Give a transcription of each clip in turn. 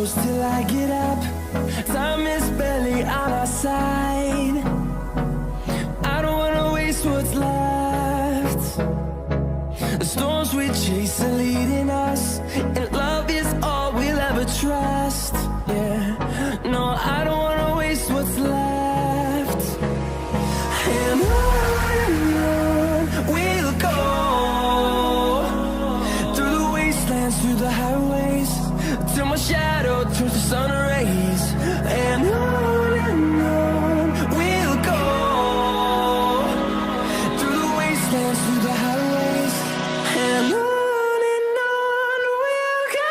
close till I get up. Time is barely on our side. I don't wanna waste what's left. The storms we chase are leading us, and love is all we'll ever trust. Yeah, no, I don't wanna waste what's left. And on we'll go, through the wastelands, through the highways, till my shadow turns to sun rays. And on we'll go, through the wastelands, through the highways, and on we'll go.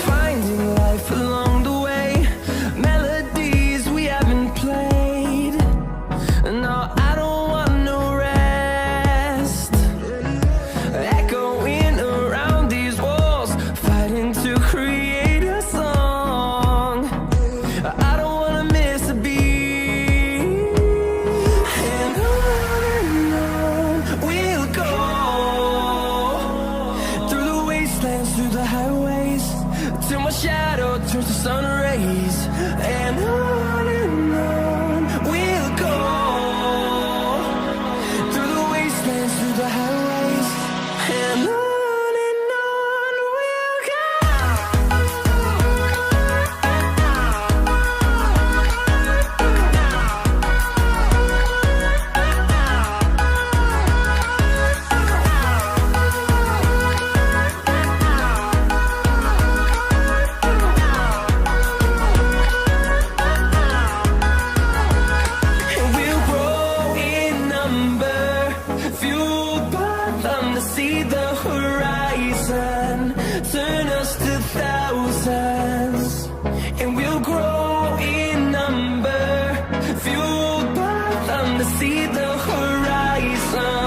Finding life along the way, melodies we haven't played. No, I don't want no rest. Echoing around these walls, fighting to create a song. I don't wanna miss a beat. And on we'll go, through the wastelands, through the highways, till my shadow turns to sun rays. And on we'll go, through the wastelands, through the highways, and on we'll go. And we'll grow in number, fueled by them to see the horizon, turn us to thousands. And we'll grow in number, fueled by them to see the horizon.